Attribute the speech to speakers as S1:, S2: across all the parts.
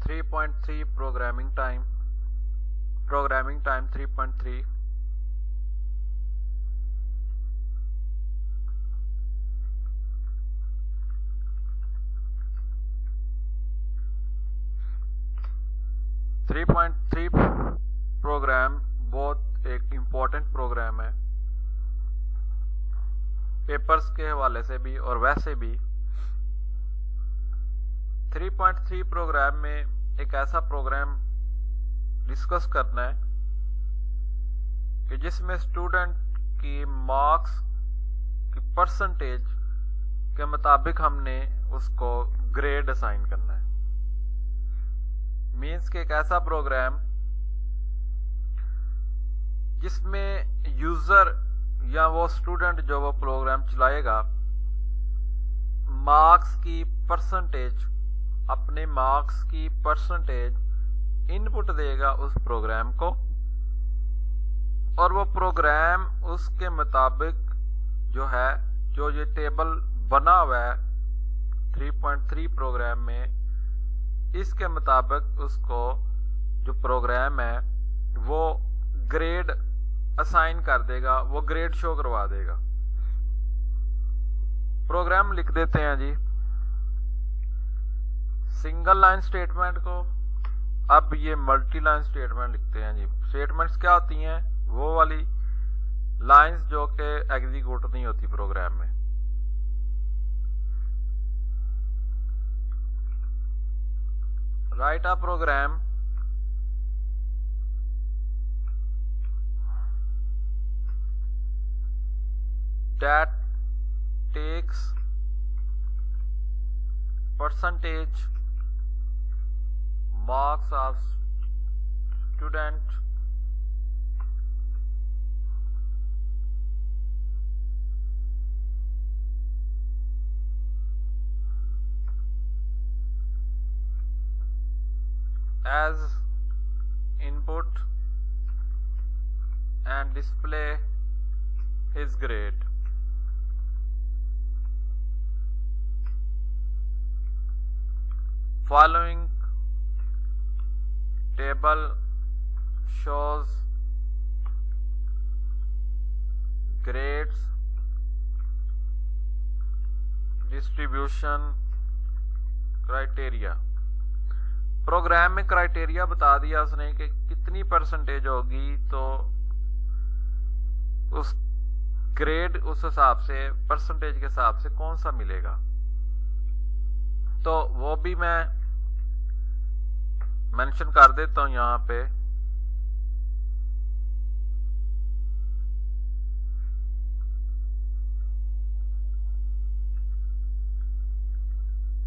S1: 3.3 programming time 3.3 3.3 programme बहुत एक important programme है पेपर्स के हवाले से भी और वैसे भी। 3.3 प्रोग्राम में एक ऐसा प्रोग्राम डिस्कस करना है कि जिसमें स्टूडेंट की मार्क्स की परसेंटेज के मुताबिक हमने उसको ग्रेड असाइन करना है। मीन्स कि एक ऐसा प्रोग्राम जिसमें यूजर या वो स्टूडेंट जो वो प्रोग्राम चलाएगा मार्क्स की परसेंटेज अपने मार्क्स की परसेंटेज इनपुट देगा उस प्रोग्राम को और वो प्रोग्राम उसके मुताबिक जो है जो ये टेबल बना हुआ है 3.3 प्रोग्राम में इसके मुताबिक उसको जो प्रोग्राम है वो ग्रेड असाइन कर देगा, वो ग्रेड शो करवा देगा। प्रोग्राम लिख देते हैं जी सिंगल लाइन स्टेटमेंट को। अब ये मल्टी लाइन स्टेटमेंट लिखते हैं जी। स्टेटमेंट्स क्या होती हैं? वो वाली लाइंस जो कि एग्जीक्यूट नहीं होती प्रोग्राम में। Write a program that takes percentage marks of student as input and display his grade. Following table shows grades distribution criteria। Program में क्राइटेरिया बता दिया उसने कि कितनी परसेंटेज होगी तो उस ग्रेड उस हिसाब से परसेंटेज के हिसाब से कौन सा मिलेगा। तो वो भी मैं मेंशन कर देता हूं यहां पे।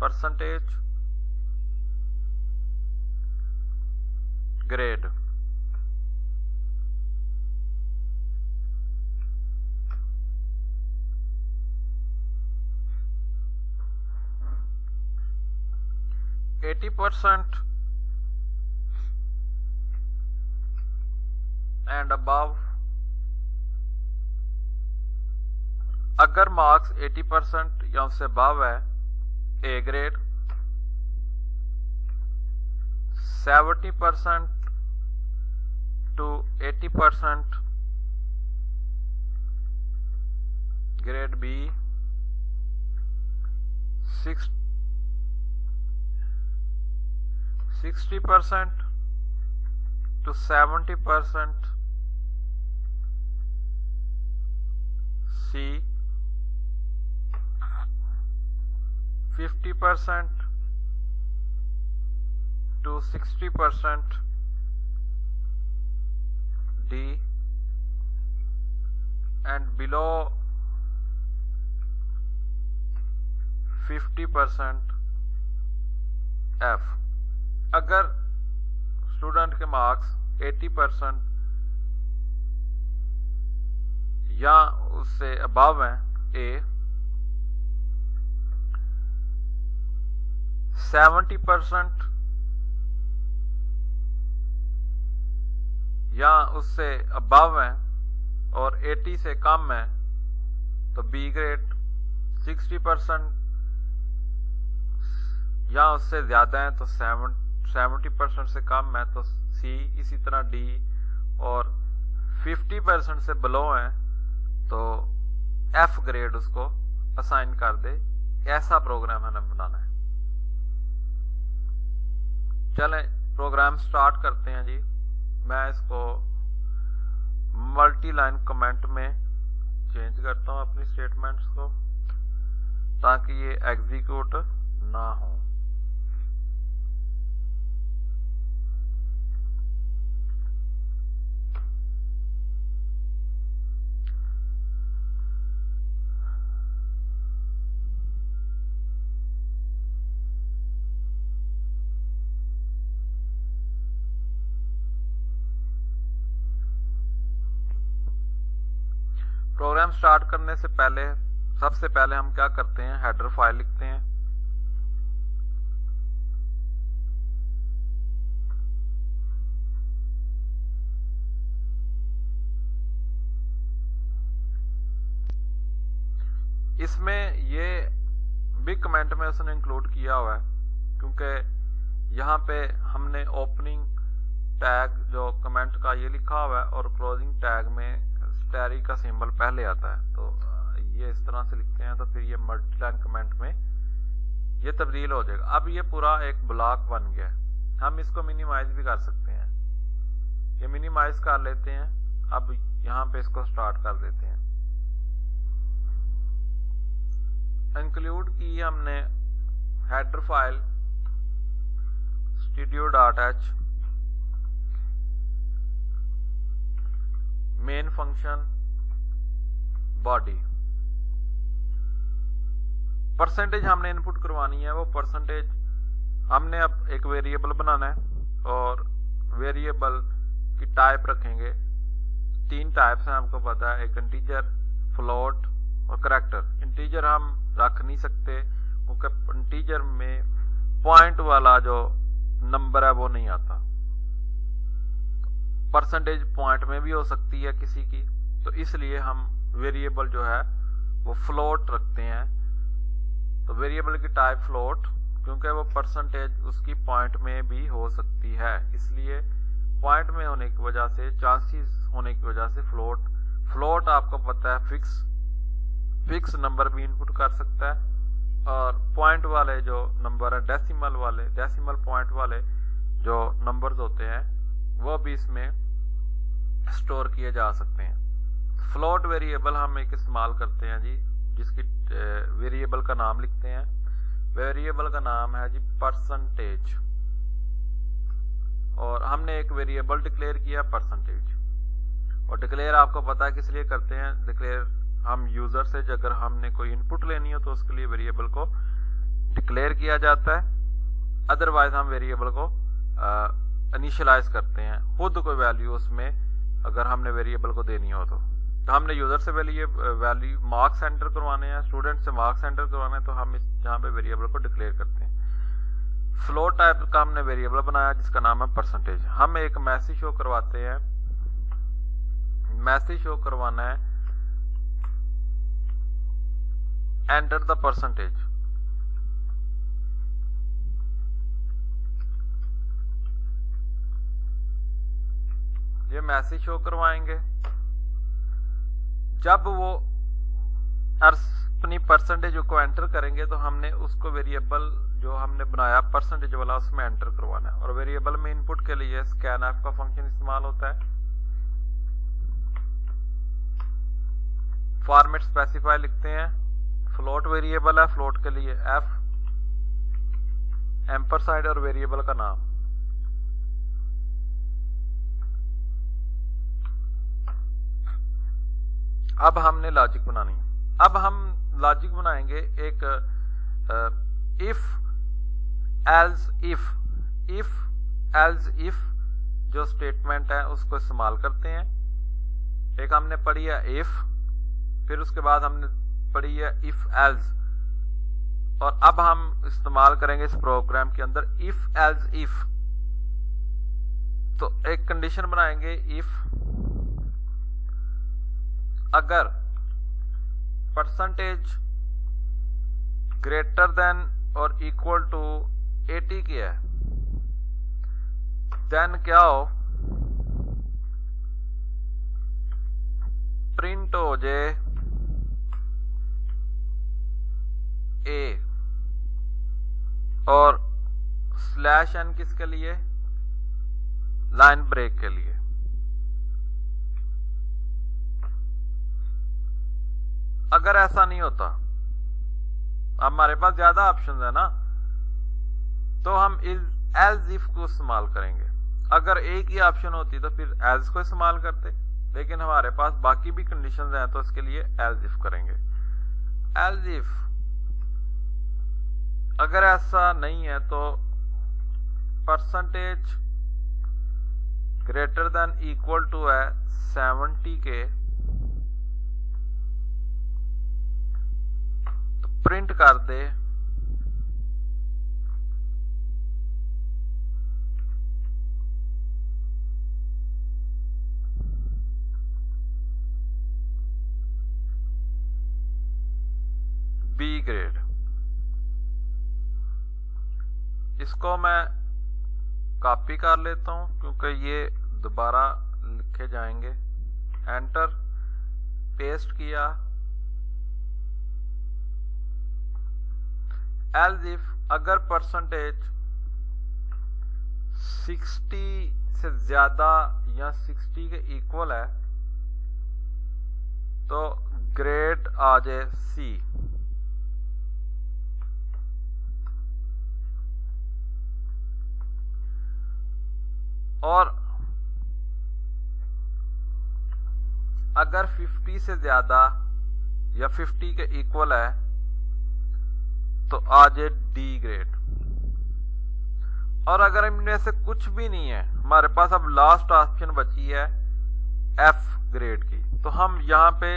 S1: Percentage grade %80 and above. अगर मार्क्स 80% या उससे अबव है A grade, 70% to 80% grade B, 60% to 70% C, 50% to 60% D, and below 50% F। अगर स्टूडेंट के मार्क्स 80% या उससे अबव हैं A, 70% या उससे अबव है और 80 से कम है तो बी ग्रेड, 60% या उससे ज्यादा है तो 70% से कम है तो सी, इसी तरह डी, और 50% से बिलो है तो एफ ग्रेड उसको असाइन कर दे। ऐसा प्रोग्राम हमें बनाना है। चलें प्रोग्राम स्टार्ट करते हैं जी। मैं इसको मल्टी लाइन कमेंट में चेंज करता हूं अपनी स्टेटमेंट्स को, ताकि ये एग्जीक्यूट ना हो। प्रोग्राम स्टार्ट करने से पहले सबसे पहले हम क्या करते हैं, हेडर फाइल लिखते हैं। इसमें ये भी कमेंट में उसने इंक्लूड किया हुआ है, क्योंकि यहाँ पे हमने ओपनिंग टैग जो कमेंट का ये लिखा हुआ है और क्लोजिंग टैग में स्टैरी का सिंबल पहले आता है, तो ये इस तरह से लिखते हैं तो फिर ये मल्टी लाइन कमेंट में ये तब्दील हो जाएगा। अब ये पूरा एक ब्लॉक बन गया। हम इसको मिनिमाइज भी कर सकते हैं, ये मिनिमाइज कर लेते हैं। अब यहाँ पे इसको स्टार्ट कर देते हैं। इंक्लूड की हमने header file studio.h, main function body. Percentage हमने इनपुट करवानी है। वो परसेंटेज हमने अब एक वेरिएबल बनाना है और वेरिएबल की टाइप रखेंगे। 3 टाइप्स हैं, आपको पता है, एक इंटीजर, फ्लोट और करैक्टर। इंटीजर हम रख नहीं सकते क्योंकि इंटीजर में पॉइंट वाला जो नंबर है वो नहीं आता। परसेंटेज पॉइंट में भी हो सकती है किसी की, तो इसलिए हम वेरिएबल जो है वो फ्लोट रखते हैं। तो वेरिएबल की टाइप फ्लोट, क्योंकि वो परसेंटेज उसकी पॉइंट में भी हो सकती है, इसलिए पॉइंट में होने की वजह से, चांसेस होने की वजह से फ्लोट आपको पता है फिक्स नंबर भी इनपुट कर सकता है। और पॉइंट वाले जो नंबर है, डेसिमल पॉइंट वाले जो नंबर्स होते हैं वो भी इसमें स्टोर किए जा सकते हैं। फ्लोट वेरिएबल हम एक इस्तेमाल करते हैं जी, जिसकी वेरिएबल का नाम लिखते हैं। वेरिएबल का नाम है जी परसेंटेज, और हमने एक वेरिएबल डिक्लेयर किया परसेंटेज। और डिक्लेयर आपको पता है किस लिए करते हैं। डिक्लेयर हम यूजर से अगर हमने कोई इनपुट लेनी हो तो उसके लिए वेरिएबल को डिक्लेयर किया जाता है। अदरवाइज हम वेरिएबल को इनिशियलाइज करते हैं, खुद कोई वैल्यू उसमें अगर हमने वेरिएबल को देनी हो तो हमने यूजर से वैल्यू मार्क्स एंटर करवाने हैं, स्टूडेंट से मार्क्स एंटर करवाने हैं, तो हम इस जहाँ पे वेरिएबल को डिक्लेयर करते हैं। फ्लोट टाइप का हमने वेरिएबल बनाया जिसका नाम है परसेंटेज। हम एक मैसेज शो करवाते हैं। मैसेज शो करवाना है एंटर द परसेंटेज। ये मैसेज शो करवाएंगे। जब वो अपनी परसेंटेज को एंटर करेंगे तो हमने उसको वेरिएबल जो हमने बनाया परसेंटेज वाला उसमें एंटर करवाना है। और वेरिएबल में इनपुट के लिए स्कैनफ का फंक्शन इस्तेमाल होता है। फॉर्मेट स्पेसिफाई लिखते हैं। फ्लोट वेरिएबल है, फ्लोट के लिए एफ, एम्परसाइड और वेरिएबल का नाम। अब हमने लॉजिक बनानी है। अब हम लॉजिक बनाएंगे एक इफ एल्स इफ जो स्टेटमेंट है उसको इस्तेमाल करते हैं। एक हमने पढ़ी है इफ, फिर उसके बाद हमने पढ़ी है इफ एल्स, और अब हम इस्तेमाल करेंगे इस प्रोग्राम के अंदर इफ एल्स इफ। तो एक कंडीशन बनाएंगे, इफ अगर परसेंटेज ग्रेटर देन और इक्वल टू 80 की है देन क्या हो, प्रिंट हो जाए ए और स्लैश एन किसके लिए, लाइन ब्रेक के लिए। अगर ऐसा नहीं होता, हमारे पास ज्यादा ऑप्शन है ना, तो हम एल्स इफ को इस्तेमाल करेंगे। अगर एक ही ऑप्शन होती तो फिर एल्स को इस्तेमाल करते, लेकिन हमारे पास बाकी भी कंडीशंस हैं तो इसके लिए एल्स इफ करेंगे। एल्स इफ अगर ऐसा नहीं है तो percentage greater than equal to है 70 के, तो प्रिंट कर दे बी ग्रेड। इसको मैं कॉपी कर लेता हूं क्योंकि ये दोबारा लिखे जाएंगे। एंटर, पेस्ट किया। एल्स इफ अगर परसेंटेज 60 से ज्यादा या 60 के इक्वल है तो ग्रेड आ जाए सी। और अगर 50 से ज्यादा या 50 के इक्वल है तो आ जाए डी ग्रेड। और अगर इनमें से कुछ भी नहीं है, हमारे पास अब लास्ट ऑप्शन बची है एफ ग्रेड की, तो हम यहां पे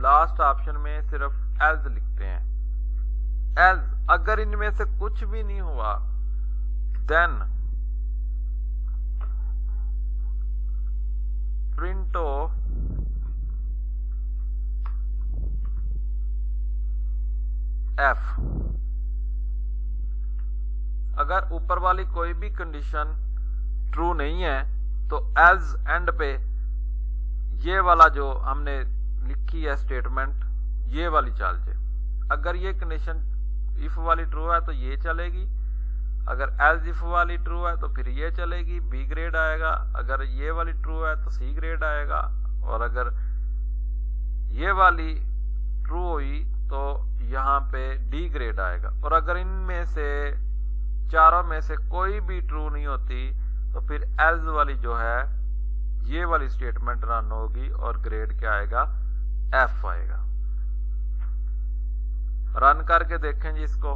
S1: लास्ट ऑप्शन में सिर्फ एल्स लिखते हैं। एल्स अगर इनमें से कुछ भी नहीं हुआ देन प्रिंटो एफ। अगर ऊपर वाली कोई भी कंडीशन ट्रू नहीं है तो एल्स एंड पे ये वाला जो हमने लिखी है स्टेटमेंट, ये वाली चाल जाए। अगर ये कंडीशन इफ वाली ट्रू है तो ये चलेगी, अगर एल्स इफ वाली ट्रू है तो फिर ये चलेगी, बी ग्रेड आएगा। अगर ये वाली ट्रू है तो सी ग्रेड आएगा, और अगर ये वाली ट्रू हुई तो यहाँ पे डी ग्रेड आएगा। और अगर इनमें से चारों में से कोई भी ट्रू नहीं होती तो फिर एल्स वाली जो है ये वाली स्टेटमेंट रन होगी और ग्रेड क्या आएगा, एफ आएगा। रन करके देखें जी इसको।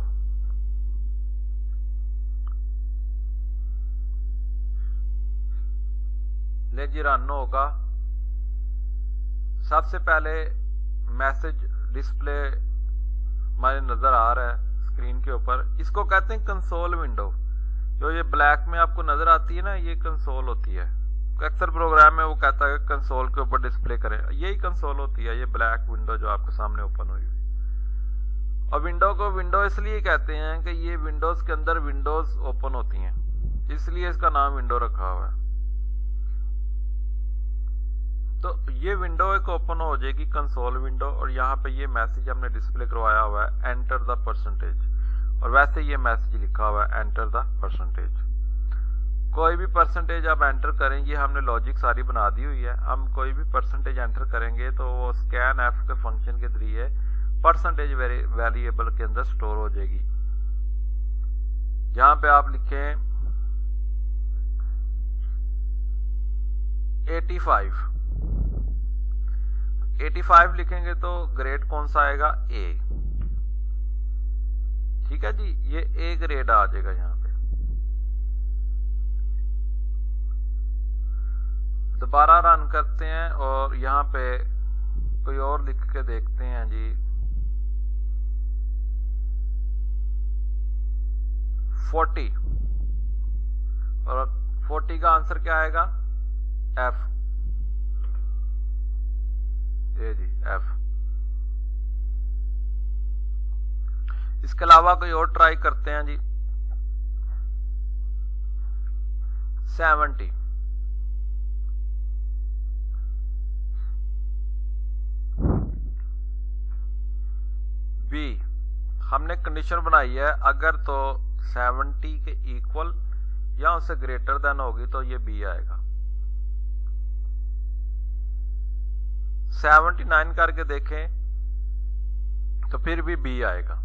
S1: ले जी रन होगा। सबसे पहले मैसेज डिस्प्ले हमारे नजर आ रहा है स्क्रीन के ऊपर। इसको कहते हैं कंसोल विंडो। जो ये ब्लैक में आपको नजर आती है ना, ये कंसोल होती है। अक्सर प्रोग्राम में वो कहता है कंसोल के ऊपर डिस्प्ले करें, यही कंसोल होती है, ये ब्लैक विंडो जो आपके सामने ओपन हुई हुई। और विंडो को विंडो इसलिए कहते हैं कि ये विंडोज के अंदर विंडोज ओपन होती हैं, इसलिए इसका नाम विंडो रखा हुआ है। तो ये विंडो एक ओपन हो जाएगी, कंसोल विंडो, और यहाँ पे ये मैसेज हमने डिस्प्ले करवाया हुआ है एंटर द परसेंटेज, और वैसे ये मैसेज लिखा हुआ है एंटर द परसेंटेज। कोई भी परसेंटेज आप एंटर करें, ये हमने लॉजिक सारी बना दी हुई है। हम कोई भी परसेंटेज एंटर करेंगे तो वो स्कैन एफ के फंक्शन के जरिए परसेंटेज वेरिएबल के अंदर स्टोर हो जाएगी। यहां पे आप लिखें 85 लिखेंगे तो ग्रेड कौन सा आएगा, ए। ठीक है जी, ये ए ग्रेड आ जाएगा। यहां पे दोबारा रन करते हैं और यहां पे कोई और लिख के देखते हैं जी। 40 और 40 का आंसर क्या आएगा, एफ। ये जी एफ। इसके अलावा कोई और ट्राई करते हैं जी। 70। बी, हमने कंडीशन बनाई है अगर तो 70 के इक्वल या उससे ग्रेटर देन होगी तो ये बी आएगा। 79 करके देखें तो फिर भी बी आएगा।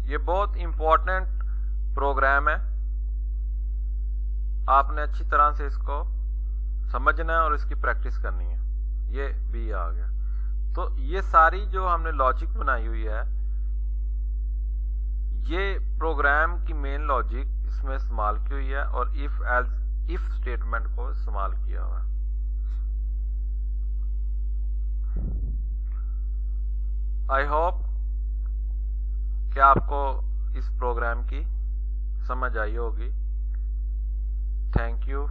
S1: ये बहुत इंपॉर्टेंट प्रोग्राम है, आपने अच्छी तरह से इसको समझना है और इसकी प्रैक्टिस करनी है। ये बी आ गया। तो ये सारी जो हमने लॉजिक बनाई हुई है, ये प्रोग्राम की मेन लॉजिक इसमें इस्तेमाल की हुई है और इफ स्टेटमेंट को इस्तेमाल किया हुआ है। आई होप कि आपको इस प्रोग्राम की समझ आई होगी। Thank you.